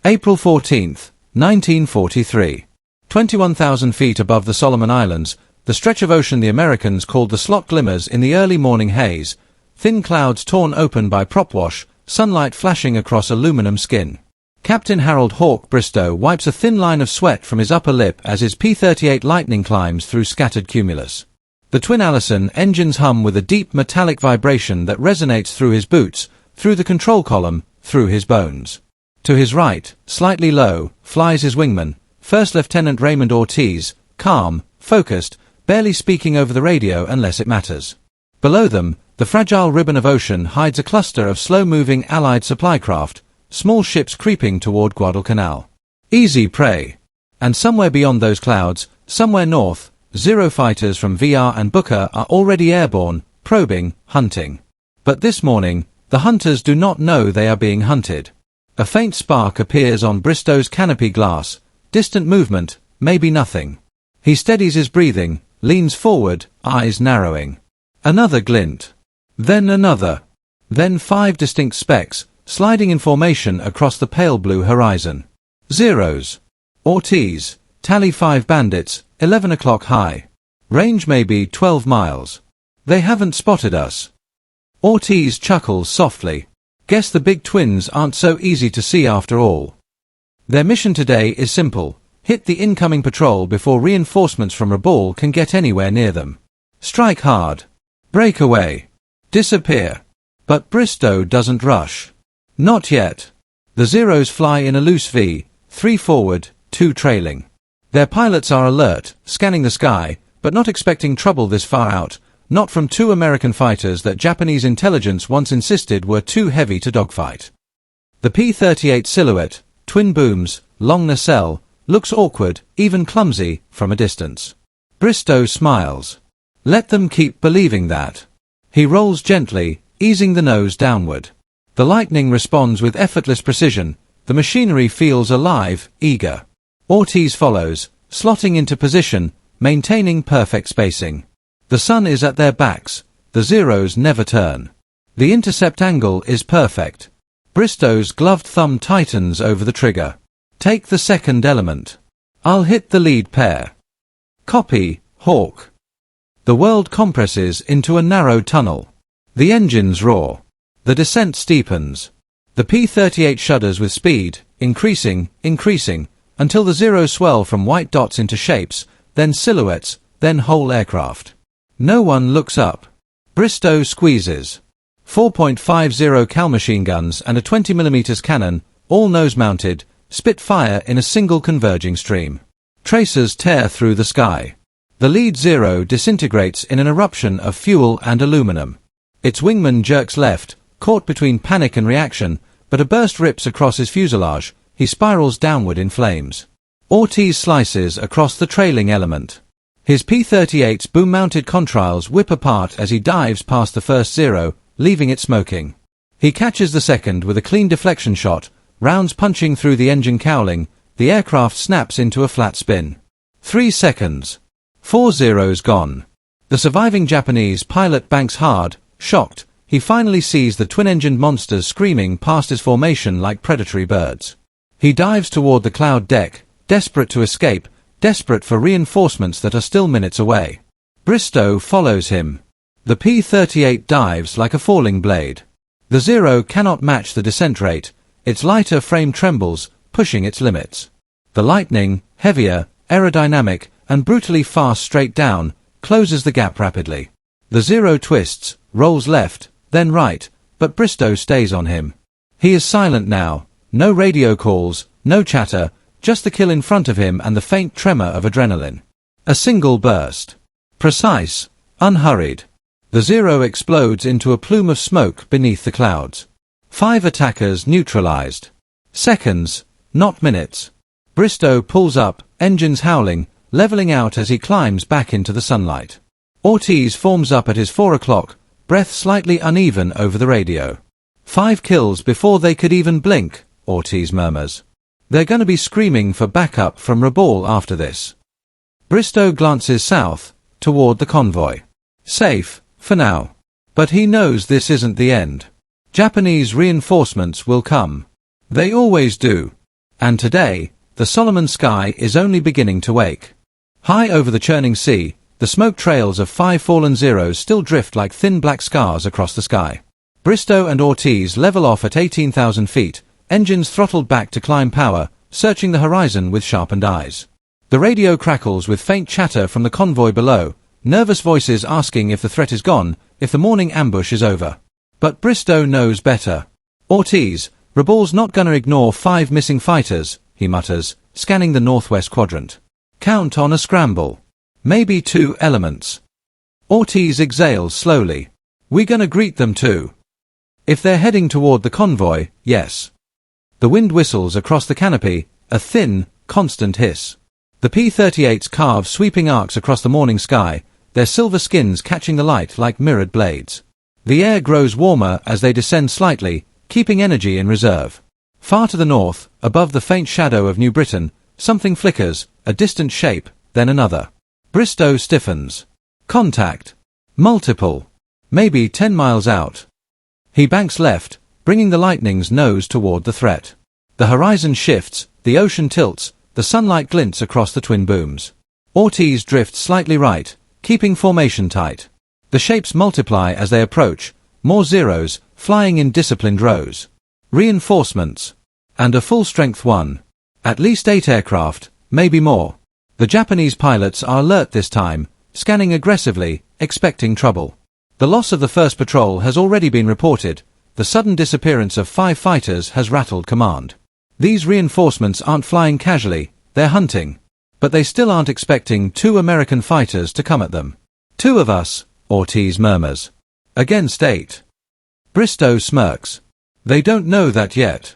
April 14, 1943. 21,000 feet above the Solomon Islands, the stretch of ocean the Americans called the Slot glimmers in the early morning haze, thin clouds torn open by prop wash, sunlight flashing across aluminum skin. Captain Harold Hawk Bristow wipes a thin line of sweat from his upper lip as his P-38 Lightning climbs through scattered cumulus. The twin Allison engines hum with a deep metallic vibration that resonates through his boots, through the control column, through his bones. To his right, slightly low, flies his wingman, First Lieutenant Raymond Ortiz, calm, focused, barely speaking over the radio unless it matters. Below them, the fragile ribbon of ocean hides a cluster of slow-moving Allied supply craft, small ships creeping toward Guadalcanal. Easy prey. And somewhere beyond those clouds, somewhere north, Zero fighters from VR and Booker are already airborne, probing, hunting. But this morning, the hunters do not know they are being hunted. A faint spark appears on Bristow's canopy glass, distant movement, maybe nothing. He steadies his breathing, leans forward, eyes narrowing. Another glint. Then another. Then 5 distinct specks, sliding in formation across the pale blue horizon. Zeros. Ortiz, tally 5 bandits, 11 o'clock high. Range maybe 12 miles. They haven't spotted us. Ortiz chuckles softly. Guess the big twins aren't so easy to see after all. Their mission today is simple. Hit the incoming patrol before reinforcements from Rabaul can get anywhere near them. Strike hard. Break away. Disappear. But Bristow doesn't rush. Not yet. The Zeros fly in a loose V, 3 forward, 2 trailing. Their pilots are alert, scanning the sky, but not expecting trouble this far out, not from 2 American fighters that Japanese intelligence once insisted were too heavy to dogfight. The P-38 silhouette, twin booms, long nacelle, looks awkward, even clumsy, from a distance. Bristow smiles. Let them keep believing that. He rolls gently, easing the nose downward. The Lightning responds with effortless precision. The machinery feels alive, eager. Ortiz follows, slotting into position, maintaining perfect spacing. The sun is at their backs. The Zeros never turn. The intercept angle is perfect. Bristow's gloved thumb tightens over the trigger. Take the second element. I'll hit the lead pair. Copy, Hawk. The world compresses into a narrow tunnel. The engines roar. The descent steepens. The P-38 shudders with speed, increasing, until the Zeros swell from white dots into shapes, then silhouettes, then whole aircraft. No one looks up. Bristow squeezes. 4.50 cal machine guns and a 20mm cannon, all nose-mounted, spit fire in a single converging stream. Tracers tear through the sky. The lead Zero disintegrates in an eruption of fuel and aluminum. Its wingman jerks left, caught between panic and reaction, but a burst rips across his fuselage. He spirals downward in flames. Ortiz slices across the trailing element. His P-38's boom-mounted contrails whip apart as he dives past the first Zero, leaving it smoking. He catches the second with a clean deflection shot, rounds punching through the engine cowling. The aircraft snaps into a flat spin. 3 seconds. 4 Zeros gone. The surviving Japanese pilot banks hard, shocked. He finally sees the twin-engined monsters screaming past his formation like predatory birds. He dives toward the cloud deck, desperate to escape, desperate for reinforcements that are still minutes away. Bristow follows him. The P-38 dives like a falling blade. The Zero cannot match the descent rate. Its lighter frame trembles, pushing its limits. The Lightning, heavier, aerodynamic, and brutally fast straight down, closes the gap rapidly. The Zero twists, rolls left, then right, but Bristow stays on him. He is silent now. No radio calls, no chatter, just the kill in front of him and the faint tremor of adrenaline. A single burst. Precise, unhurried. The Zero explodes into a plume of smoke beneath the clouds. 5 attackers neutralized. Seconds, not minutes. Bristow pulls up, engines howling, leveling out as he climbs back into the sunlight. Ortiz forms up at his 4 o'clock, breath slightly uneven over the radio. 5 kills before they could even blink, Ortiz murmurs. They're gonna be screaming for backup from Rabaul after this. Bristow glances south, toward the convoy. Safe, for now. But he knows this isn't the end. Japanese reinforcements will come. They always do. And today, the Solomon sky is only beginning to wake. High over the churning sea, the smoke trails of 5 fallen Zeros still drift like thin black scars across the sky. Bristow and Ortiz level off at 18,000 feet, engines throttled back to climb power, searching the horizon with sharpened eyes. The radio crackles with faint chatter from the convoy below, nervous voices asking if the threat is gone, if the morning ambush is over. But Bristow knows better. Ortiz, Rabal's not gonna ignore 5 missing fighters, he mutters, scanning the northwest quadrant. Count on a scramble. Maybe 2 elements. Ortiz exhales slowly. We gonna greet them too. If they're heading toward the convoy, yes. The wind whistles across the canopy, a thin, constant hiss. The P-38s carve sweeping arcs across the morning sky, their silver skins catching the light like mirrored blades. The air grows warmer as they descend slightly, keeping energy in reserve. Far to the north, above the faint shadow of New Britain, something flickers, a distant shape, then another. Bristow stiffens. Contact. Multiple. Maybe 10 miles out. He banks left, bringing the Lightning's nose toward the threat. The horizon shifts, the ocean tilts, the sunlight glints across the twin booms. Ortiz drifts slightly right, keeping formation tight. The shapes multiply as they approach, more Zeros, flying in disciplined rows. Reinforcements. And a full-strength one. At least 8 aircraft, maybe more. The Japanese pilots are alert this time, scanning aggressively, expecting trouble. The loss of the first patrol has already been reported. The sudden disappearance of 5 fighters has rattled command. These reinforcements aren't flying casually, they're hunting. But they still aren't expecting 2 American fighters to come at them. 2 of us, Ortiz murmurs. Against 8. Bristow smirks. They don't know that yet.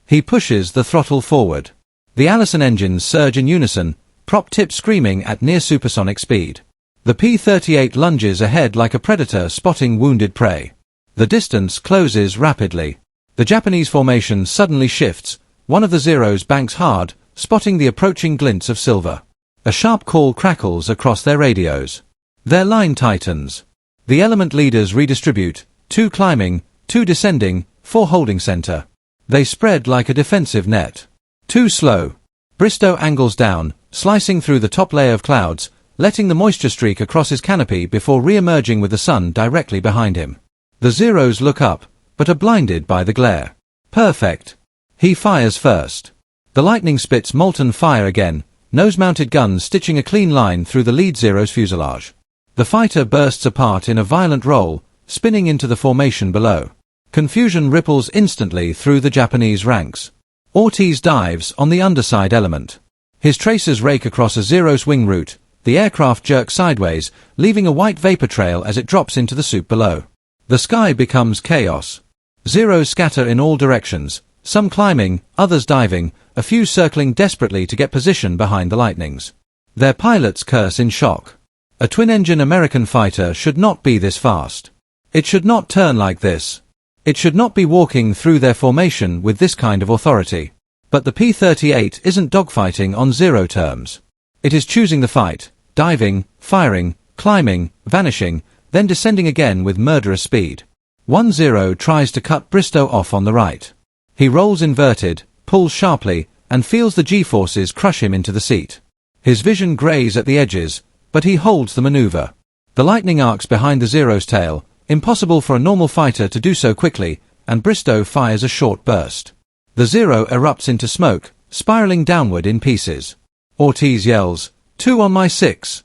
He pushes the throttle forward. The Allison engines surge in unison, prop tip screaming at near supersonic speed. The P-38 lunges ahead like a predator spotting wounded prey. The distance closes rapidly. The Japanese formation suddenly shifts. One of the Zeros banks hard, spotting the approaching glints of silver. A sharp call crackles across their radios. Their line tightens. The element leaders redistribute, 2 climbing, 2 descending, 4 holding center. They spread like a defensive net. Too slow. Bristow angles down, slicing through the top layer of clouds, letting the moisture streak across his canopy before re-emerging with the sun directly behind him. The Zeros look up, but are blinded by the glare. Perfect. He fires first. The Lightning spits molten fire again, nose-mounted guns stitching a clean line through the lead Zero's fuselage. The fighter bursts apart in a violent roll, spinning into the formation below. Confusion ripples instantly through the Japanese ranks. Ortiz dives on the underside element. His tracers rake across a Zero's wing route. The aircraft jerks sideways, leaving a white vapor trail as it drops into the soup below. The sky becomes chaos. Zeros scatter in all directions, some climbing, others diving, a few circling desperately to get position behind the Lightnings. Their pilots curse in shock. A twin-engine American fighter should not be this fast. It should not turn like this. It should not be walking through their formation with this kind of authority. But the P-38 isn't dogfighting on Zero terms. It is choosing the fight, diving, firing, climbing, vanishing, then descending again with murderous speed. 1-0 tries to cut Bristow off on the right. He rolls inverted, pulls sharply, and feels the G-forces crush him into the seat. His vision grays at the edges, but he holds the maneuver. The Lightning arcs behind the Zero's tail, impossible for a normal fighter to do so quickly, and Bristow fires a short burst. The Zero erupts into smoke, spiraling downward in pieces. Ortiz yells, 2 on my 6.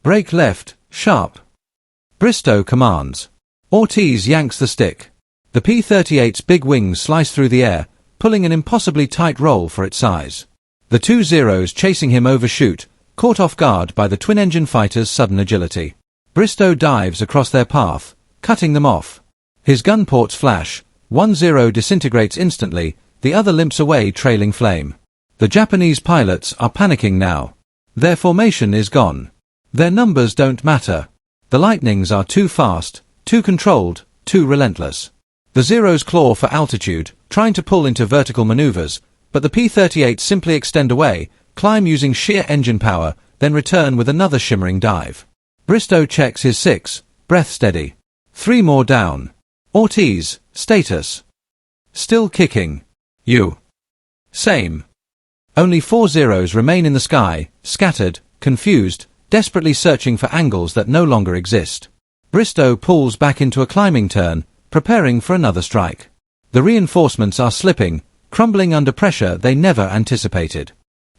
Brake left, sharp. Bristow commands. Ortiz yanks the stick. The P-38's big wings slice through the air, pulling an impossibly tight roll for its size. The 2 Zeros chasing him overshoot, caught off guard by the twin-engine fighter's sudden agility. Bristow dives across their path, cutting them off. His gun ports flash, 1-0 disintegrates instantly, the other limps away trailing flame. The Japanese pilots are panicking now. Their formation is gone. Their numbers don't matter. The Lightnings are too fast, too controlled, too relentless. The Zeros claw for altitude, trying to pull into vertical maneuvers, but the P-38 simply extend away, climb using sheer engine power, then return with another shimmering dive. Bristow checks his 6, breath steady. 3 more down. Ortiz, status. Still kicking. You. Same. Only 4 Zeros remain in the sky, scattered, confused, desperately searching for angles that no longer exist. Bristow pulls back into a climbing turn, preparing for another strike. The reinforcements are slipping, crumbling under pressure they never anticipated.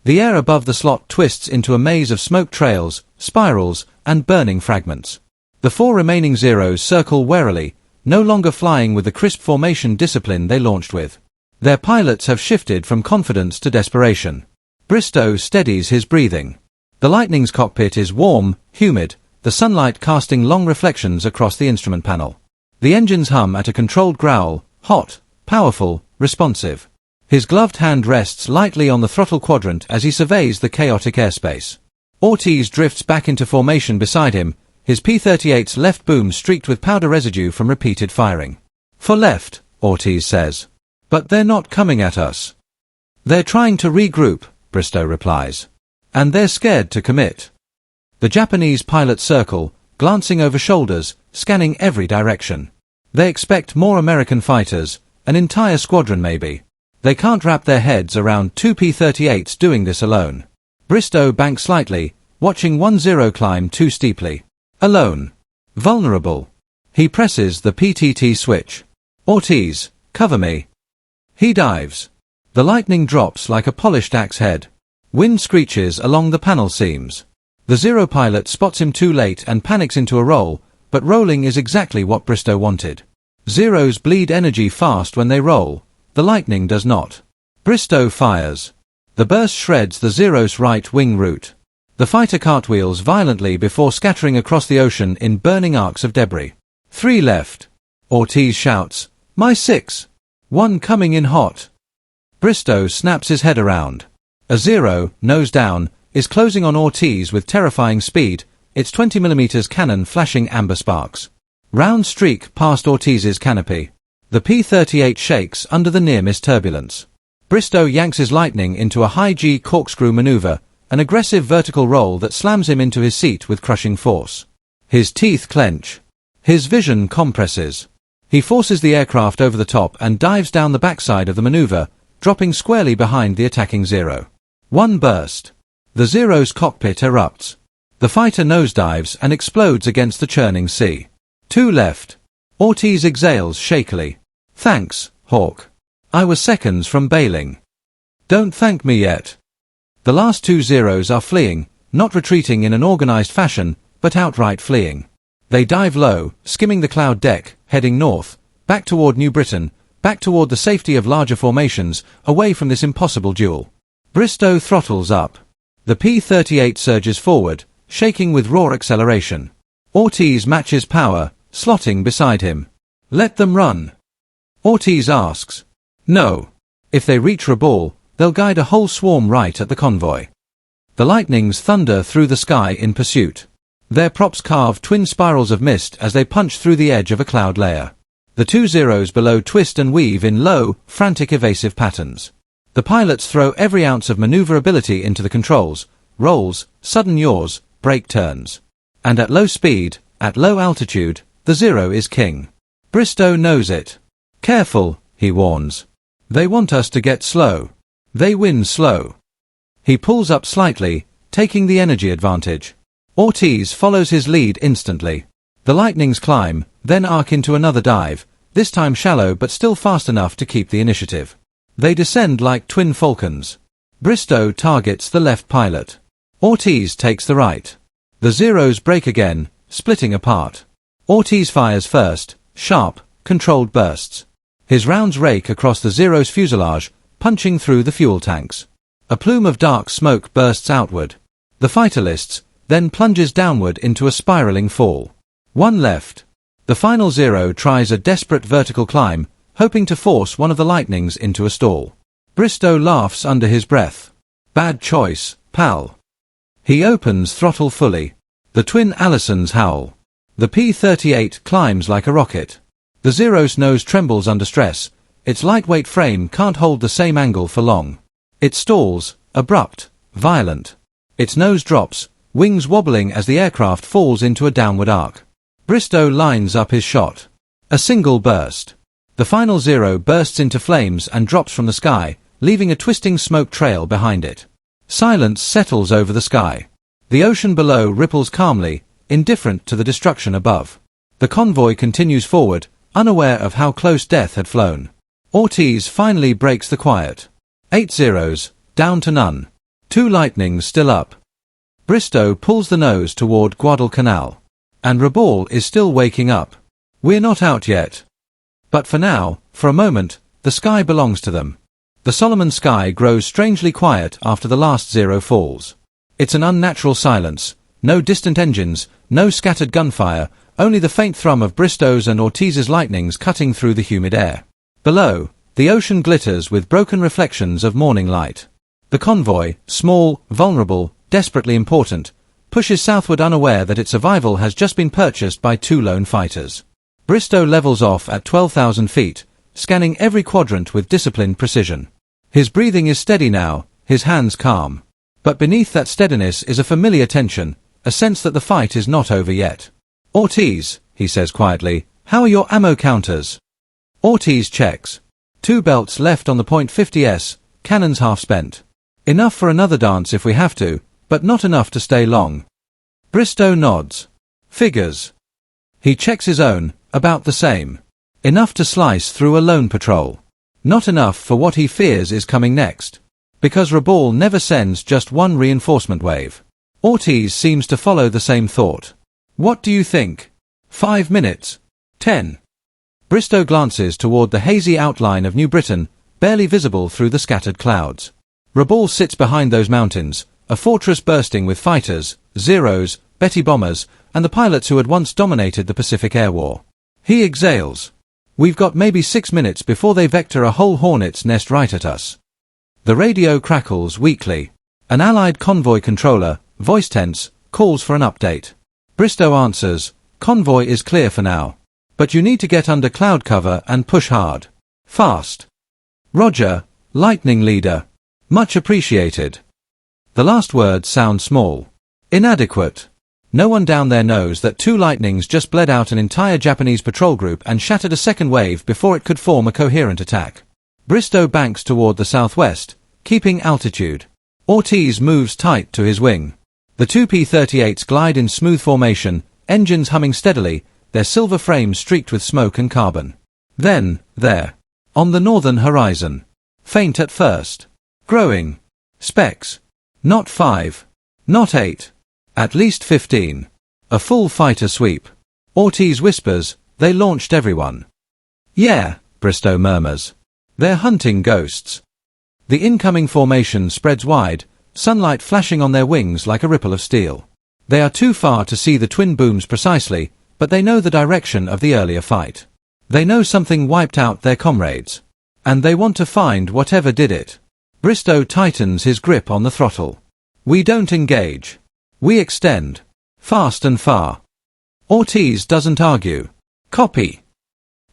The air above the slot twists into a maze of smoke trails, spirals, and burning fragments. The 4 remaining Zeros circle warily, no longer flying with the crisp formation discipline they launched with. Their pilots have shifted from confidence to desperation. Bristow steadies his breathing. The Lightning's cockpit is warm, humid, the sunlight casting long reflections across the instrument panel. The engines hum at a controlled growl, hot, powerful, responsive. His gloved hand rests lightly on the throttle quadrant as he surveys the chaotic airspace. Ortiz drifts back into formation beside him, his P-38's left boom streaked with powder residue from repeated firing. For left, Ortiz says. But they're not coming at us. They're trying to regroup, Bristow replies. And they're scared to commit. The Japanese pilots circle, glancing over shoulders, scanning every direction. They expect more American fighters, an entire squadron maybe. They can't wrap their heads around 2 P-38s doing this alone. Bristow banks slightly, watching 1 Zero climb too steeply. Alone. Vulnerable. He presses the PTT switch. Ortiz, cover me. He dives. The Lightning drops like a polished axe head. Wind screeches along the panel seams. The Zero pilot spots him too late and panics into a roll, but rolling is exactly what Bristow wanted. Zeros bleed energy fast when they roll. The Lightning does not. Bristow fires. The burst shreds the Zero's right wing root. The fighter cartwheels violently before scattering across the ocean in burning arcs of debris. 3 left. Ortiz shouts, "My 6! 1 coming in hot." Bristow snaps his head around. A Zero, nose down, is closing on Ortiz with terrifying speed, its 20mm cannon flashing amber sparks. Rounds streak past Ortiz's canopy. The P-38 shakes under the near-miss turbulence. Bristow yanks his Lightning into a high-G corkscrew maneuver, an aggressive vertical roll that slams him into his seat with crushing force. His teeth clench. His vision compresses. He forces the aircraft over the top and dives down the backside of the maneuver, dropping squarely behind the attacking Zero. 1 burst. The Zero's cockpit erupts. The fighter nosedives and explodes against the churning sea. 2 left. Ortiz exhales shakily. "Thanks, Hawk. I was seconds from bailing." "Don't thank me yet." The last 2 Zeros are fleeing, not retreating in an organized fashion, but outright fleeing. They dive low, skimming the cloud deck, heading north, back toward New Britain, back toward the safety of larger formations, away from this impossible duel. Bristow throttles up. The P-38 surges forward, shaking with raw acceleration. Ortiz matches power, slotting beside him. "Let them run." Ortiz asks. "No. If they reach Rabaul, they'll guide a whole swarm right at the convoy." The Lightnings thunder through the sky in pursuit. Their props carve twin spirals of mist as they punch through the edge of a cloud layer. The 2 Zeros below twist and weave in low, frantic evasive patterns. The pilots throw every ounce of maneuverability into the controls, rolls, sudden yaws, brake turns. And at low speed, at low altitude, the Zero is king. Bristow knows it. "Careful," he warns. "They want us to get slow. They win slow." He pulls up slightly, taking the energy advantage. Ortiz follows his lead instantly. The Lightnings climb, then arc into another dive, this time shallow but still fast enough to keep the initiative. They descend like twin falcons. Bristow targets the left pilot. Ortiz takes the right. The Zeros break again, splitting apart. Ortiz fires first, sharp, controlled bursts. His rounds rake across the Zero's fuselage, punching through the fuel tanks. A plume of dark smoke bursts outward. The fighter lists, then plunges downward into a spiraling fall. 1 left. The final Zero tries a desperate vertical climb, hoping to force one of the Lightnings into a stall. Bristow laughs under his breath. "Bad choice, pal." He opens throttle fully. The twin Allisons howl. The P-38 climbs like a rocket. The Zero's nose trembles under stress. Its lightweight frame can't hold the same angle for long. It stalls, abrupt, violent. Its nose drops, wings wobbling as the aircraft falls into a downward arc. Bristow lines up his shot. A single burst. The final Zero bursts into flames and drops from the sky, leaving a twisting smoke trail behind it. Silence settles over the sky. The ocean below ripples calmly, indifferent to the destruction above. The convoy continues forward, unaware of how close death had flown. Ortiz finally breaks the quiet. 8 Zeros, down to none. 2 Lightnings still up. Bristow pulls the nose toward Guadalcanal. And Rabaul is still waking up. We're not out yet. But for now, for a moment, the sky belongs to them. The Solomon sky grows strangely quiet after the last Zero falls. It's an unnatural silence, no distant engines, no scattered gunfire, only the faint thrum of Bristow's and Ortiz's lightnings cutting through the humid air. Below, the ocean glitters with broken reflections of morning light. The convoy, small, vulnerable, desperately important, pushes southward unaware that its survival has just been purchased by 2 lone fighters. Bristow levels off at 12,000 feet, scanning every quadrant with disciplined precision. His breathing is steady now, his hands calm. But beneath that steadiness is a familiar tension, a sense that the fight is not over yet. Ortiz, he says quietly, how are your ammo counters? Ortiz checks. 2 belts left on the .50s, cannons half spent. Enough for another dance if we have to, but not enough to stay long. Bristow nods. Figures. He checks his own, about the same. Enough to slice through a lone patrol. Not enough for what he fears is coming next. Because Rabaul never sends just one reinforcement wave. Ortiz seems to follow the same thought. What do you think? 5 minutes? 10? Bristow glances toward the hazy outline of New Britain, barely visible through the scattered clouds. Rabaul sits behind those mountains, a fortress bursting with fighters, Zeros, Betty bombers, and the pilots who had once dominated the Pacific Air War. He exhales. We've got maybe 6 minutes before they vector a whole hornet's nest right at us. The radio crackles weakly. An Allied convoy controller, voice tense, calls for an update. Bristow answers, convoy is clear for now. But you need to get under cloud cover and push hard. Fast. Roger, Lightning Leader. Much appreciated. The last words sound small. Inadequate. No one down there knows that 2 Lightnings just bled out an entire Japanese patrol group and shattered a second wave before it could form a coherent attack. Bristow banks toward the southwest, keeping altitude. Ortiz moves tight to his wing. The 2 P-38s glide in smooth formation, engines humming steadily, their silver frames streaked with smoke and carbon. Then, there. On the northern horizon. Faint at first. Growing. Specks. Not 5. Not 8. At least 15. A full fighter sweep. Ortiz whispers, they launched everyone. Yeah, Bristow murmurs. They're hunting ghosts. The incoming formation spreads wide, sunlight flashing on their wings like a ripple of steel. They are too far to see the twin booms precisely, but they know the direction of the earlier fight. They know something wiped out their comrades. And they want to find whatever did it. Bristow tightens his grip on the throttle. We don't engage. We extend. Fast and far. Ortiz doesn't argue. Copy.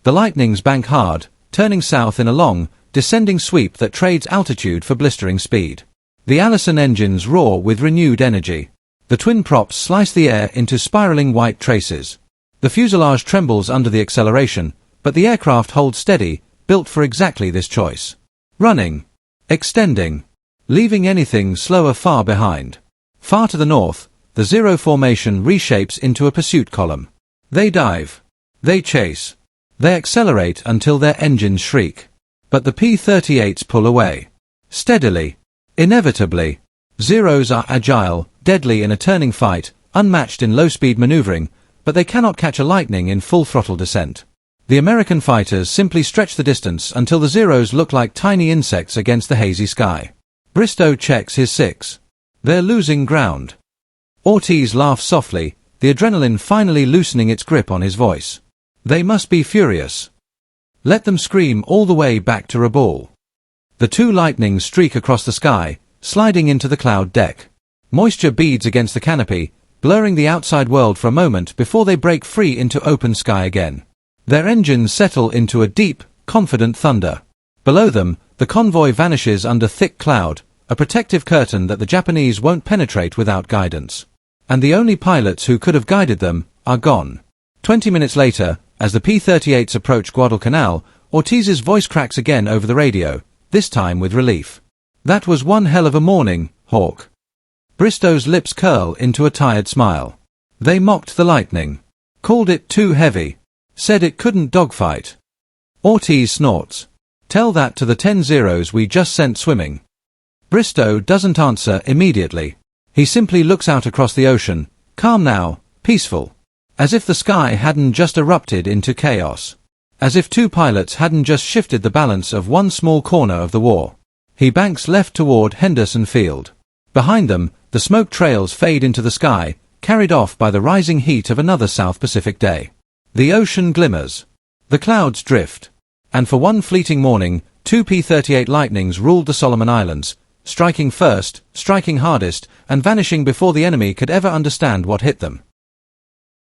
The Lightnings bank hard, turning south in a long, descending sweep that trades altitude for blistering speed. The Allison engines roar with renewed energy. The twin props slice the air into spiraling white traces. The fuselage trembles under the acceleration, but the aircraft holds steady, built for exactly this choice. Running. Extending. Leaving anything slower far behind. Far to the north, the Zero formation reshapes into a pursuit column. They dive. They chase. They accelerate until their engines shriek. But the P-38s pull away. Steadily. Inevitably. Zeros are agile, deadly in a turning fight, unmatched in low-speed maneuvering, but they cannot catch a Lightning in full-throttle descent. The American fighters simply stretch the distance until the Zeros look like tiny insects against the hazy sky. Bristow checks his 6. They're losing ground. Ortiz laughs softly, the adrenaline finally loosening its grip on his voice. They must be furious. Let them scream all the way back to Rabaul. The 2 Lightnings streak across the sky, sliding into the cloud deck. Moisture beads against the canopy, blurring the outside world for a moment before they break free into open sky again. Their engines settle into a deep, confident thunder. Below them, the convoy vanishes under thick cloud, a protective curtain that the Japanese won't penetrate without guidance. And the only pilots who could have guided them are gone. 20 minutes later, as the P-38s approach Guadalcanal, Ortiz's voice cracks again over the radio. this time with relief. "That was one hell of a morning, Hawk." Bristow's lips curl into a tired smile. They mocked the lightning. Called it too heavy. Said it couldn't dogfight. Ortiz snorts. "Tell that to the 10 Zeros we just sent swimming." Bristow doesn't answer immediately. He simply looks out across the ocean, calm now, peaceful. As if the sky hadn't just erupted into chaos. As if two pilots hadn't just shifted the balance of one small corner of the war. He banks left toward Henderson Field. Behind them, the smoke trails fade into the sky, carried off by the rising heat of another South Pacific day. The ocean glimmers. The clouds drift. And for one fleeting morning, two P-38 Lightnings ruled the Solomon Islands, striking first, striking hardest, and vanishing before the enemy could ever understand what hit them.